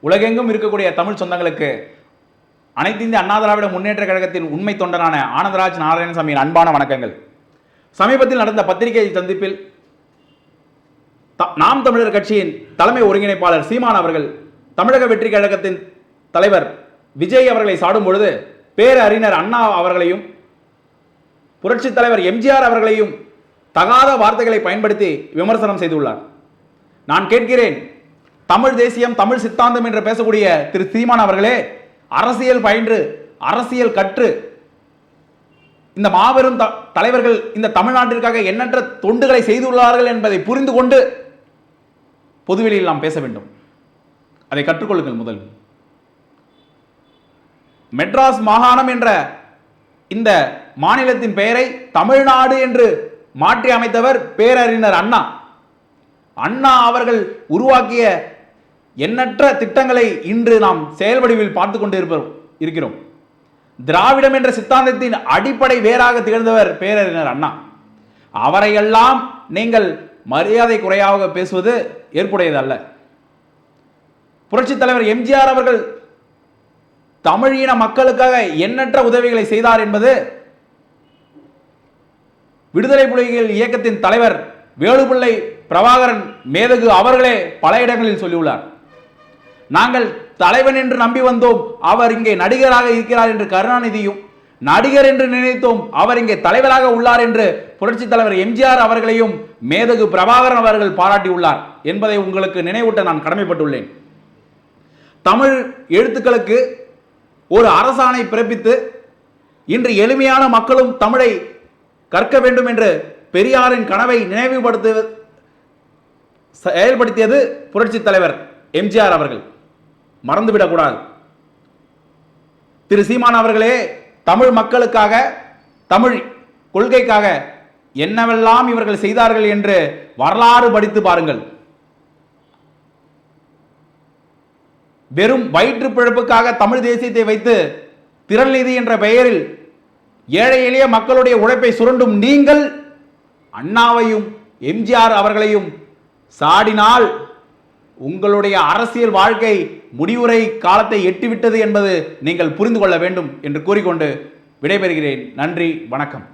உலகெங்கும் இருக்கக்கூடிய தமிழ் சொந்தங்களுக்கு அனைத்து இந்திய அண்ணா திராவிட முன்னேற்ற கழகத்தின் உண்மை தொண்டனான ஆனந்தராஜ் நாராயணசாமியின் அன்பான வணக்கங்கள். சமீபத்தில் நடந்த பத்திரிகை சந்திப்பில் நாம் தமிழர் கட்சியின் தலைமை ஒருங்கிணைப்பாளர் சீமான் அவர்கள் தமிழக வெற்றி கழகத்தின் தலைவர் விஜய் அவர்களை சாடும் பொழுது பேரறிஞர் அண்ணா அவர்களையும் புரட்சி தலைவர் எம்ஜிஆர் அவர்களையும் தகாத வார்த்தைகளை பயன்படுத்தி விமர்சனம் செய்துள்ளார். நான் கேட்கிறேன், தமிழ் தேசியம் தமிழ் சித்தாந்தம் என்று பேசக்கூடிய திரு சீமான் அவர்களே, அரசியல் பயின்று அரசியல் கற்று இந்த மாபெரும் தலைவர்கள் இந்த தமிழ்நாட்டிற்காக எண்ணற்ற தொண்டுகளை செய்துள்ளார்கள் என்பதை புரிந்து கொண்டு பொதுவெளியில் நாம் பேச வேண்டும். அதை கற்றுக்கொள்ளுங்கள். முதல் மெட்ராஸ் மாகாணம் என்ற இந்த மாநிலத்தின் பெயரை தமிழ்நாடு என்று மாற்றி அமைத்தவர் பேரறிஞர் அண்ணா. அண்ணா அவர்கள் உருவாக்கிய எண்ணற்ற திட்டங்களை இன்று நாம் செயல்வடிவில் பார்த்து கொண்டு இருக்கிறோம். திராவிடம் என்ற சித்தாந்தத்தின் அடிப்படை வேறாக திகழ்ந்தவர் பேரறிஞர் அண்ணா. அவரையெல்லாம் நீங்கள் மரியாதை குறையாக பேசுவது ஏற்புடையதல்ல. புரட்சி தலைவர் எம்ஜிஆர் அவர்கள் தமிழின மக்களுக்காக எண்ணற்ற உதவிகளை செய்தார் என்பது விடுதலை புலிகள் இயக்கத்தின் தலைவர் வேலுப்பிள்ளை பிரபாகரன் மேதகு அவர்களே பல இடங்களில் சொல்லியுள்ளார். நாங்கள் தலைவன் என்று நம்பி வந்தோம், அவர் இங்கே நடிகராக இருக்கிறார் என்று கருணாநிதியும், நடிகர் என்று நினைத்தோம், அவர் இங்கே தலைவராக உள்ளார் என்று புரட்சி தலைவர் எம்ஜிஆர் அவர்களையும் மேதகு பிரபாகரன் அவர்கள் பாராட்டியுள்ளார் என்பதை உங்களுக்கு நினைவூட்ட நான் கடமைப்பட்டுள்ளேன். தமிழ் எழுத்துக்களுக்கு ஒரு அரசாணை பிறப்பித்து இன்று எளிமையான மக்களும் தமிழை கற்க வேண்டும் என்று பெரியாரின் கனவை நினைவுபடுத்த செயல்படுத்தியது புரட்சி தலைவர் எம்ஜிஆர் அவர்கள். மறந்துவிடக்கூடாது. திரு சீமான் அவர்களே, தமிழ் மக்களுக்காக தமிழ் கொள்கைக்காக என்னவெல்லாம் இவர்கள் செய்தார்கள் என்று வரலாறு படித்து பாருங்கள். வெறும் வயிற்று பிழப்புக்காக தமிழ் தேசியத்தை வைத்து திரள் நிதி என்ற பெயரில் ஏழை எளிய மக்களுடைய உழைப்பை சுரண்டும் நீங்கள் அண்ணாவையும் எம்ஜிஆர் அவர்களையும் சாடினால் உங்களுடைய அரசியல் வாழ்க்கை முடிவுரை காலத்தை எட்டிவிட்டது என்பது நீங்கள் புரிந்து கொள்ள வேண்டும் என்று கூறிக்கொண்டு விடைபெறுகிறேன். நன்றி, வணக்கம்.